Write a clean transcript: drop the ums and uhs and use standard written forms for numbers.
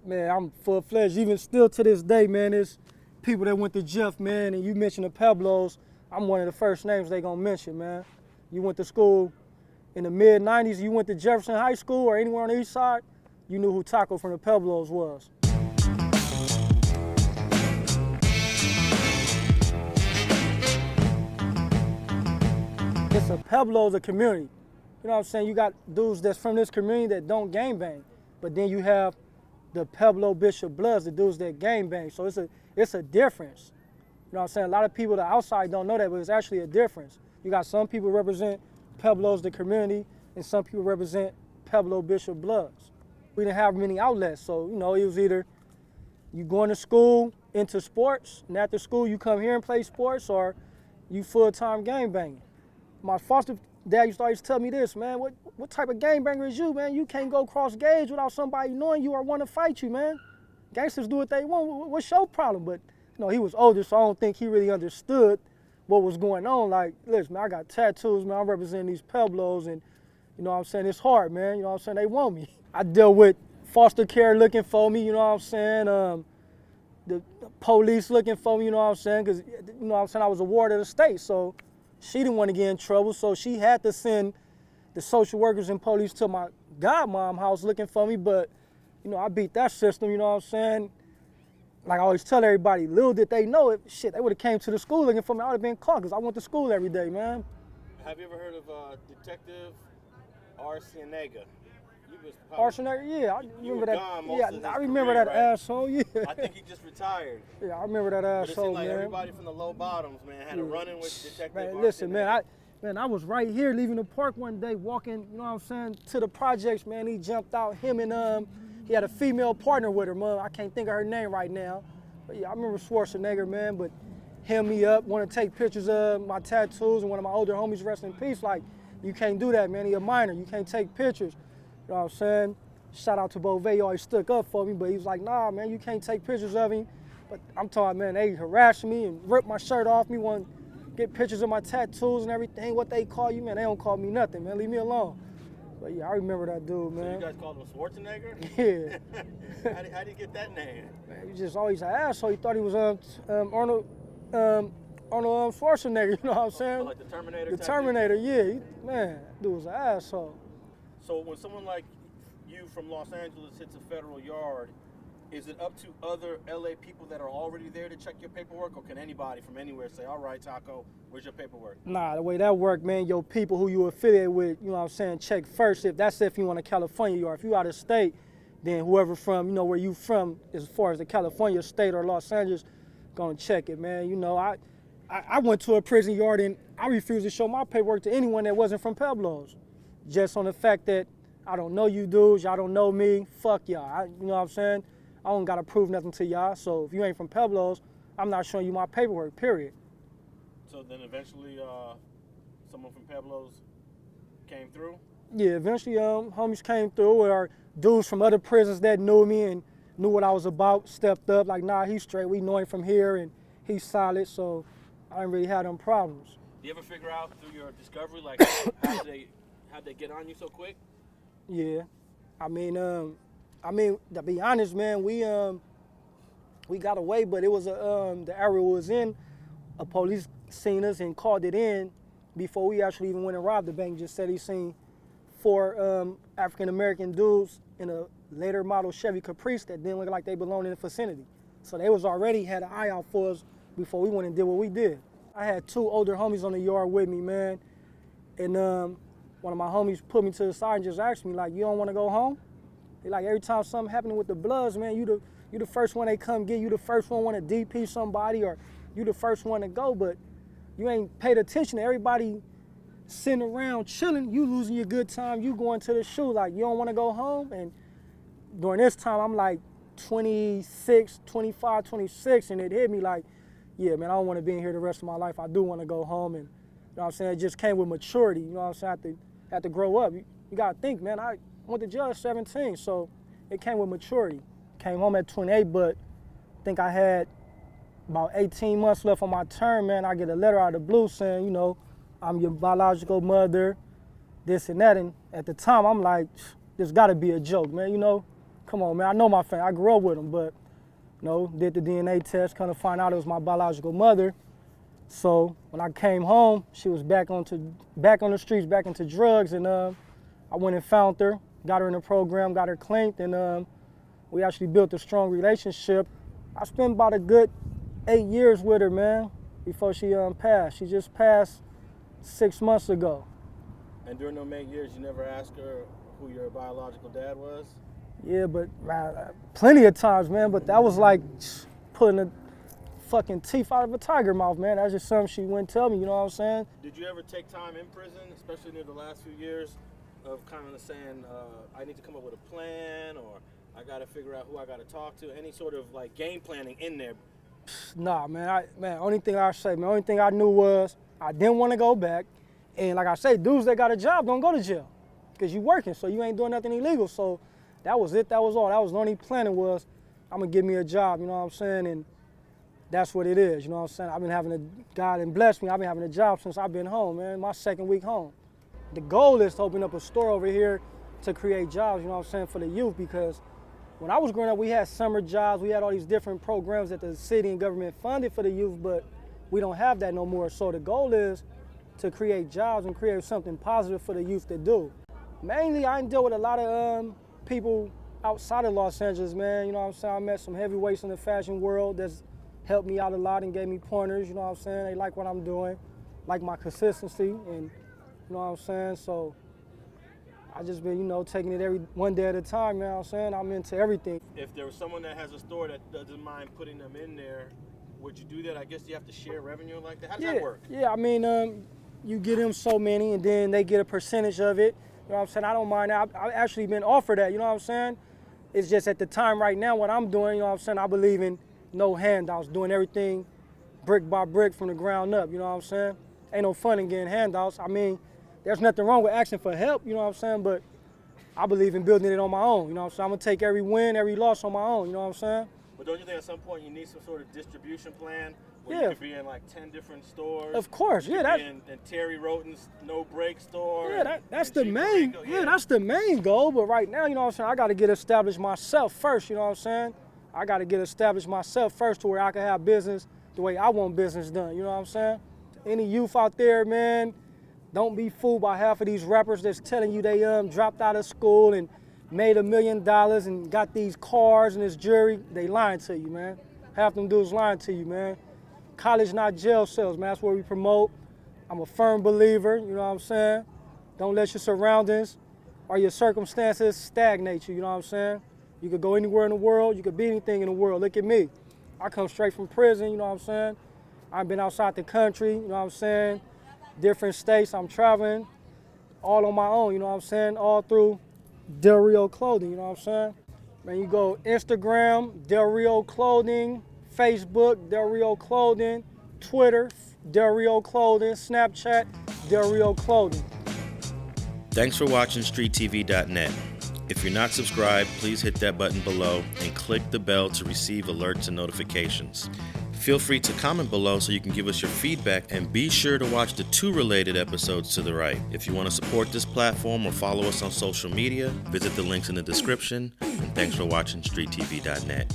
Man, I'm full-fledged. Even still to this day, man, it's people that went to Jeff, man, and you mentioned the Pueblos, I'm one of the first names they gonna mention, man. You went to school in the mid-90s, you went to Jefferson High School or anywhere on the east side, you knew who Tako from the Pueblos was. It's a Pueblo's a community. You know what I'm saying? You got dudes that's from this community that don't gangbang, but then you have the Pueblo Bishop Bloods, the dudes that gangbang. So it's a difference. You know what I'm saying? A lot of people the outside don't know that, but it's actually a difference. You got some people represent Pueblos, the community, and some people represent Pueblo Bishop Bloods. We didn't have many outlets, so you know, it was either you going to school into sports, and after school you come here and play sports, or you full-time gangbanging. My foster dad used to always tell me this, man, what type of gangbanger is you, man? You can't go cross gauge without somebody knowing you or want to fight you, man. Gangsters do what they want. What's your problem? But you know, he was older, so I don't think he really understood what was going on. Like, listen, man, I got tattoos, man. I'm representing these Pueblos, and you know what I'm saying? It's hard, man. You know what I'm saying? They want me. I dealt with foster care looking for me, you know what I'm saying? The police looking for me, you know what I'm saying? Because, you know what I'm saying, I was a ward of the state, so she didn't want to get in trouble, so she had to send the social workers and police to my godmom house looking for me, but, you know, I beat that system, you know what I'm saying? Like I always tell everybody, little did they know it, shit, they would have came to the school looking for me, I would have been caught, because I went to school every day, man. Have you ever heard of Detective Arcienega? Arcienega, yeah, I remember that. Yeah, I remember that asshole, yeah. I think he just retired. Yeah, I remember that asshole, but it seemed like man. Everybody from the low bottoms, man, had a run-in with Detective Arcienega. Man, listen, man, I was right here leaving the park one day, walking, you know what I'm saying, to the projects, man. He jumped out, him and he had a female partner with her, I can't think of her name right now. But yeah, I remember Schwarzenegger, man, but him me up, want to take pictures of my tattoos, and one of my older homies, rest in peace, like, you can't do that, man. He a minor, you can't take pictures. You know what I'm saying? Shout out to Beauvais, he always stuck up for me, but he was like, nah, man, you can't take pictures of him. But I'm talking, man, they harassed me and ripped my shirt off me, want to get pictures of my tattoos and everything. What they call you, man, they don't call me nothing, man. Leave me alone. But yeah, I remember that dude, man. So you guys called him Schwarzenegger? Yeah. How did you get that name? Man, he was just always an asshole. He thought he was Arnold Schwarzenegger, you know what I'm saying? Oh, like the Terminator? The Terminator, yeah. Man, dude was an asshole. So when someone like you from Los Angeles hits a federal yard, is it up to other LA people that are already there to check your paperwork, or can anybody from anywhere say, all right, Tako, where's your paperwork? Nah, the way that work, man, your people who you affiliate with, you know what I'm saying, check first. If you want to California, or if you out of state, then whoever from, you know, where you from, as far as the California state or Los Angeles, gonna check it, man. You know, I went to a prison yard and I refused to show my paperwork to anyone that wasn't from Pueblos. Just on the fact that I don't know you dudes, y'all don't know me, fuck y'all. You know what I'm saying? I don't gotta prove nothing to y'all, so if you ain't from Pueblos, I'm not showing you my paperwork, period. So then eventually someone from Pueblos came through? Yeah, eventually homies came through, or dudes from other prisons that knew me and knew what I was about, stepped up, like, nah, he's straight, we know him from here and he's solid, so I didn't really have them problems. Do you ever figure out through your discovery, like, how'd they get on you so quick? Yeah, I mean, to be honest, man, we got away, but it was the area we was in, a police seen us and called it in before we actually even went and robbed the bank. Just said he seen 4 African-American dudes in a later model Chevy Caprice that didn't look like they belonged in the vicinity. So they was already had an eye out for us before we went and did what we did. I had 2 older homies on the yard with me, man, and one of my homies put me to the side and just asked me, like, you don't want to go home? They like, every time something happening with the Bloods, man, you the first one they come get, you the first one want to DP somebody, or you the first one to go, but you ain't paid attention to everybody sitting around chilling, you losing your good time, you going to the shoe, like, you don't want to go home? And during this time, I'm like 26, 25, 26, and it hit me like, yeah, man, I don't want to be in here the rest of my life. I do want to go home, and you know what I'm saying, it just came with maturity, you know what I'm saying, I had to grow up. You got to think, man, I went to jail at 17, so it came with maturity. Came home at 28, but I think I had about 18 months left on my term, man. I get a letter out of the blue saying, you know, I'm your biological mother, this and that. And at the time, I'm like, this got to be a joke, man. You know, come on, man. I know my family. I grew up with them, but did the DNA test, kind of find out it was my biological mother. So when I came home, she was back on the streets, back into drugs, and I went and found her, got her in the program, got her claimed, and we actually built a strong relationship. I spent about a good 8 years with her, man, before she passed. She just passed 6 months ago. And during those 8 years, you never asked her who your biological dad was? Yeah, but man, plenty of times, man, but that was like pulling the fucking teeth out of a tiger mouth, man. That's just something she wouldn't tell me, you know what I'm saying? Did you ever take time in prison, especially near the last few years, of kind of saying, I need to come up with a plan, or I got to figure out who I got to talk to, any sort of like game planning in there? Nah, man, only thing I knew was I didn't want to go back. And like I say, dudes that got a job don't go to jail because you working, so you ain't doing nothing illegal. So that was it, that was all. That was the only planning was, I'm gonna give me a job, you know what I'm saying? And that's what it is, you know what I'm saying? I've been having God and bless me, I've been having a job since I've been home, man, my second week home. The goal is to open up a store over here to create jobs, you know what I'm saying, for the youth, because when I was growing up, we had summer jobs, we had all these different programs that the city and government funded for the youth, but we don't have that no more. So the goal is to create jobs and create something positive for the youth to do. Mainly, I deal with a lot of people outside of Los Angeles, man, you know what I'm saying? I met some heavyweights in the fashion world that's helped me out a lot and gave me pointers, you know what I'm saying? They like what I'm doing, like my consistency, and you know what I'm saying? So I just been, taking it one day at a time, you know what I'm saying? I'm into everything. If there was someone that has a store that doesn't mind putting them in there, would you do that? I guess you have to share revenue like that. How does that work? Yeah, I mean, you get them so many and then they get a percentage of it. You know what I'm saying? I don't mind that. I've actually been offered that, you know what I'm saying? It's just at the time right now what I'm doing, you know what I'm saying? I believe in no handouts, doing everything brick by brick from the ground up, you know what I'm saying? Ain't no fun in getting handouts. I mean, there's nothing wrong with asking for help, you know what I'm saying? But I believe in building it on my own, you know what I'm saying? I'm gonna take every win, every loss on my own, you know what I'm saying? But don't you think at some point you need some sort of distribution plan where you could be in like 10 different stores? Of course, you could be in Terry Roten's no break store. Yeah, that's the main. That's the main goal. But right now, you know what I'm saying, I got to get established myself first. You know what I'm saying? I got to get established myself first to where I can have business the way I want business done. You know what I'm saying? Any youth out there, man, don't be fooled by half of these rappers that's telling you they dropped out of school and made $1 million and got these cars and this jewelry. They lying to you, man. Half them dudes lying to you, man. College, not jail cells, man. That's what we promote. I'm a firm believer, you know what I'm saying? Don't let your surroundings or your circumstances stagnate you, you know what I'm saying? You could go anywhere in the world, you could be anything in the world. Look at me. I come straight from prison, you know what I'm saying? I've been outside the country, you know what I'm saying? Different states, I'm traveling all on my own, you know what I'm saying? All through Rio Clothing, you know what I'm saying? Man, you go Instagram, Rio Clothing, Facebook, Rio Clothing, Twitter, Rio Clothing, Snapchat, Rio Clothing. Thanks for watching StreetTV.net. If you're not subscribed, please hit that button below and click the bell to receive alerts and notifications. Feel free to comment below so you can give us your feedback, and be sure to watch the 2 related episodes to the right. If you want to support this platform or follow us on social media, visit the links in the description. And thanks for watching StreetTV.net.